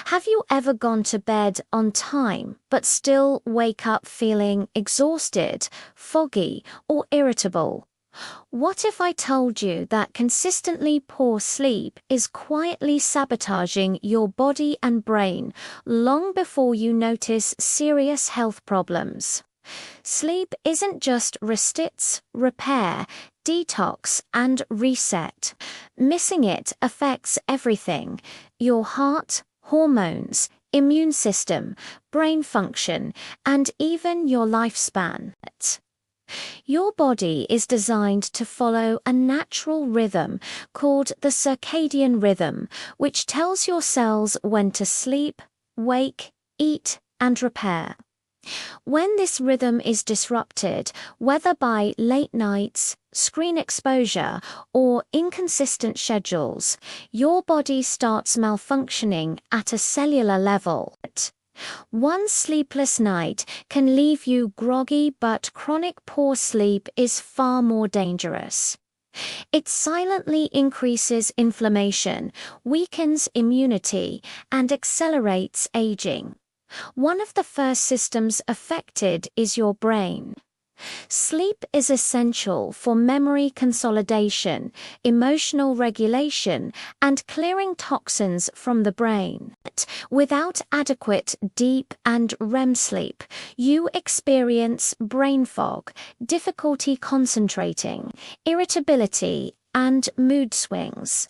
Have you ever gone to bed on time but still wake up feeling exhausted, foggy, or irritable? What if I told you that consistently poor sleep is quietly sabotaging your body and brain long before you notice serious health problems? Sleep isn't just restits, repair, detox, and reset. Missing it affects everything: your heart, hormones, immune system, brain function, and even your lifespan. Your body is designed to follow a natural rhythm called the circadian rhythm, which tells your cells when to sleep, wake, eat, and repair. When this rhythm is disrupted, whether by late nights, screen exposure, or inconsistent schedules, your body starts malfunctioning at a cellular level. One sleepless night can leave you groggy, but chronic poor sleep is far more dangerous. It silently increases inflammation, weakens immunity, and accelerates aging. One of the first systems affected is your brain. Sleep is essential for memory consolidation, emotional regulation, and clearing toxins from the brain. Without adequate deep and REM sleep, you experience brain fog, difficulty concentrating, irritability, and mood swings.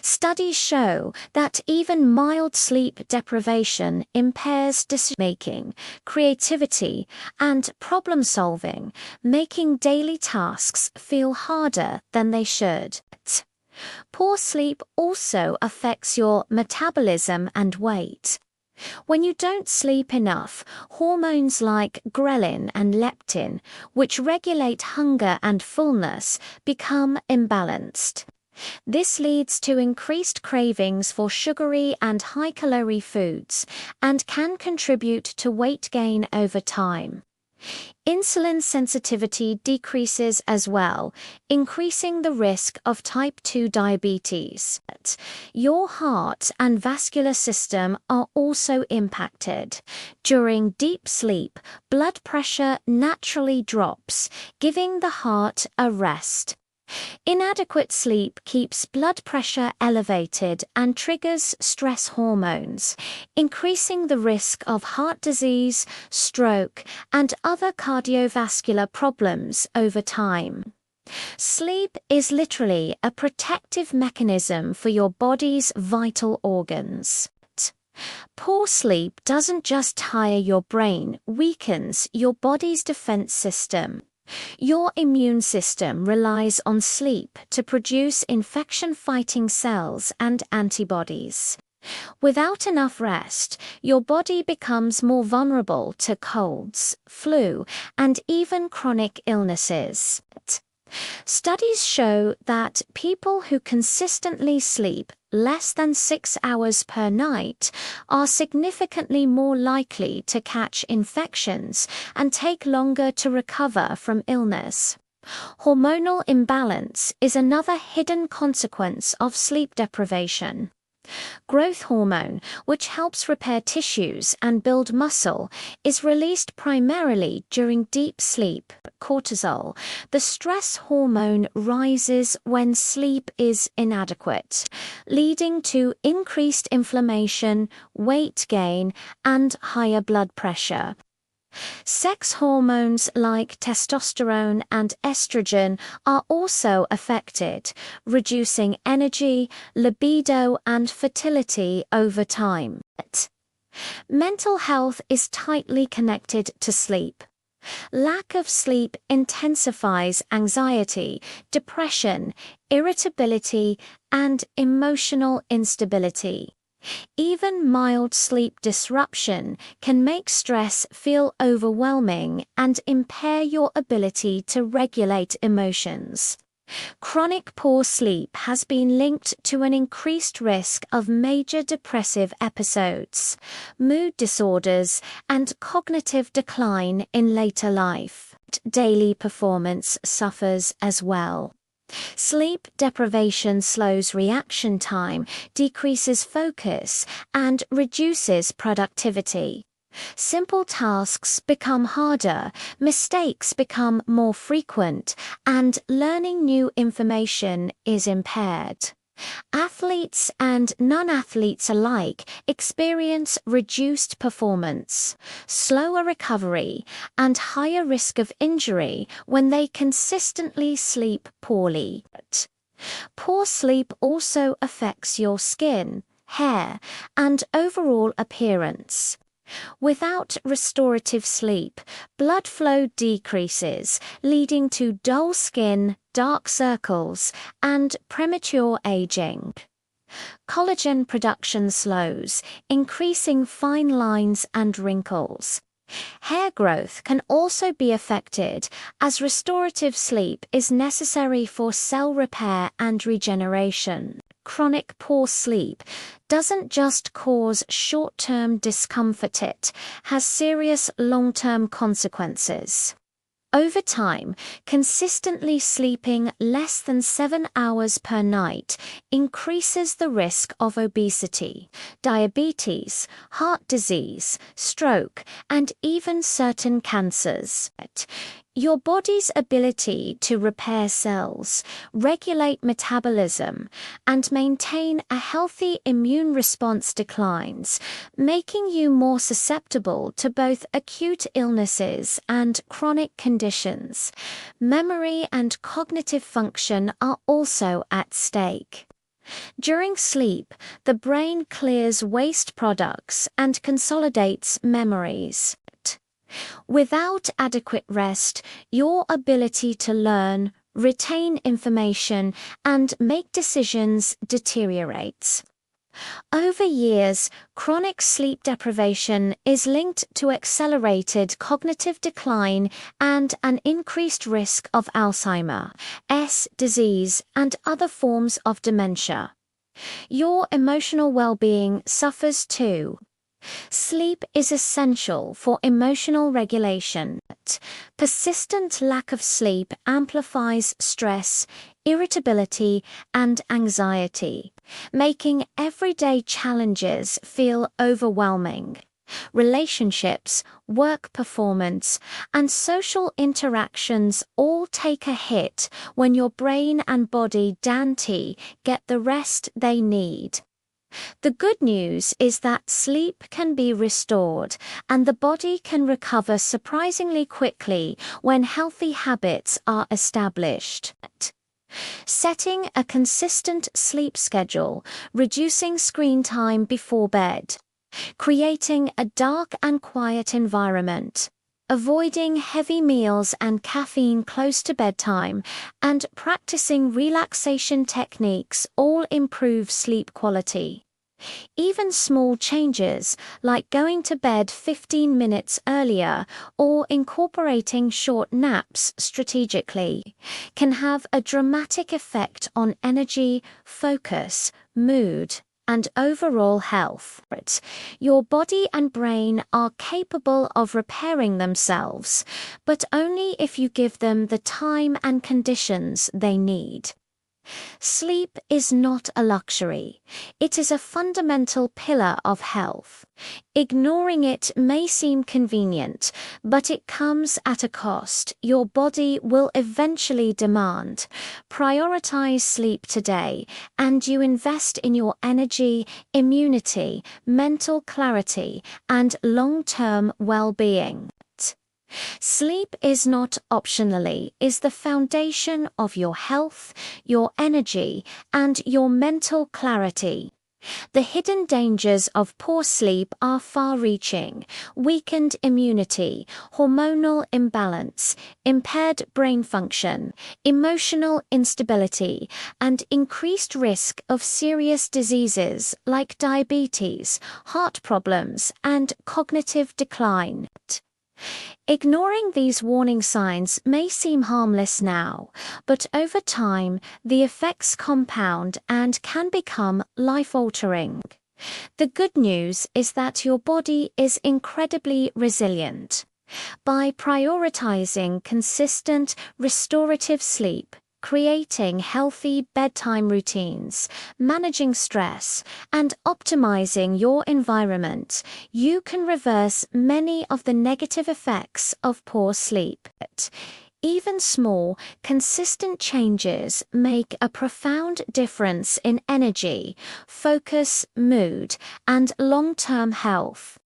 Studies show that even mild sleep deprivation impairs decision-making, creativity, and problem-solving, making daily tasks feel harder than they should. Poor sleep also affects your metabolism and weight. When you don't sleep enough, hormones like ghrelin and leptin, which regulate hunger and fullness, become imbalanced. This leads to increased cravings for sugary and high-calorie foods and can contribute to weight gain over time. Insulin sensitivity decreases as well, increasing the risk of type 2 diabetes. Your heart and vascular system are also impacted. During deep sleep, blood pressure naturally drops, giving the heart a rest. Inadequate sleep keeps blood pressure elevated and triggers stress hormones, increasing the risk of heart disease, stroke, and other cardiovascular problems over time. Sleep is literally a protective mechanism for your body's vital organs. Poor sleep doesn't just tire your brain, weakens your body's defense system. Your immune system relies on sleep to produce infection-fighting cells and antibodies. Without enough rest, your body becomes more vulnerable to colds, flu, and even chronic illnesses. Studies show that people who consistently sleep less than 6 hours per night are significantly more likely to catch infections and take longer to recover from illness. Hormonal imbalance is another hidden consequence of sleep deprivation. Growth hormone, which helps repair tissues and build muscle, is released primarily during deep sleep. Cortisol, the stress hormone, rises when sleep is inadequate, leading to increased inflammation, weight gain, and higher blood pressure. Sex hormones like testosterone and estrogen are also affected, reducing energy, libido, and fertility over time. Mental health is tightly connected to sleep. Lack of sleep intensifies anxiety, depression, irritability, and emotional instability. Even mild sleep disruption can make stress feel overwhelming and impair your ability to regulate emotions. Chronic poor sleep has been linked to an increased risk of major depressive episodes, mood disorders, and cognitive decline in later life. Daily performance suffers as well. Sleep deprivation slows reaction time, decreases focus, and reduces productivity. Simple tasks become harder, mistakes become more frequent, and learning new information is impaired. Athletes and non-athletes alike experience reduced performance, slower recovery, and higher risk of injury when they consistently sleep poorly. Poor sleep also affects your skin, hair, and overall appearance. Without restorative sleep, blood flow decreases, leading to dull skin, dark circles, and premature aging. Collagen production slows, increasing fine lines and wrinkles. Hair growth can also be affected, as restorative sleep is necessary for cell repair and regeneration. Chronic poor sleep doesn't just cause short-term discomfort, it has serious long-term consequences. Over time, consistently sleeping less than 7 hours per night increases the risk of obesity, diabetes, heart disease, stroke, and even certain cancers. Your body's ability to repair cells, regulate metabolism, and maintain a healthy immune response declines, making you more susceptible to both acute illnesses and chronic conditions. Memory and cognitive function are also at stake. During sleep, the brain clears waste products and consolidates memories. Without adequate rest, your ability to learn, retain information, and make decisions deteriorates. Over years, chronic sleep deprivation is linked to accelerated cognitive decline and an increased risk of Alzheimer's disease and other forms of dementia. Your emotional well-being suffers too. Sleep is essential for emotional regulation. Persistent lack of sleep amplifies stress, irritability, and anxiety, making everyday challenges feel overwhelming. Relationships, work performance, and social interactions all take a hit when your brain and body don't get the rest they need. The good news is that sleep can be restored, and the body can recover surprisingly quickly when healthy habits are established. Setting a consistent sleep schedule, reducing screen time before bed, creating a dark and quiet environment, avoiding heavy meals and caffeine close to bedtime, and practicing relaxation techniques all improve sleep quality. Even small changes, like going to bed 15 minutes earlier or incorporating short naps strategically, can have a dramatic effect on energy, focus, mood, and overall health. Your body and brain are capable of repairing themselves, but only if you give them the time and conditions they need. Sleep is not a luxury. It is a fundamental pillar of health. Ignoring it may seem convenient, but it comes at a cost your body will eventually demand. Prioritize sleep today, and you invest in your energy, immunity, mental clarity, and long-term well-being. Sleep is not optionally, is the foundation of your health, your energy, and your mental clarity. The hidden dangers of poor sleep are far-reaching: weakened immunity, hormonal imbalance, impaired brain function, emotional instability, and increased risk of serious diseases like diabetes, heart problems, and cognitive decline. Ignoring these warning signs may seem harmless now, but over time, the effects compound and can become life-altering. The good news is that your body is incredibly resilient. By prioritizing consistent, restorative sleep, creating healthy bedtime routines, managing stress, and optimizing your environment, you can reverse many of the negative effects of poor sleep. Even small, consistent changes make a profound difference in energy, focus, mood, and long-term health.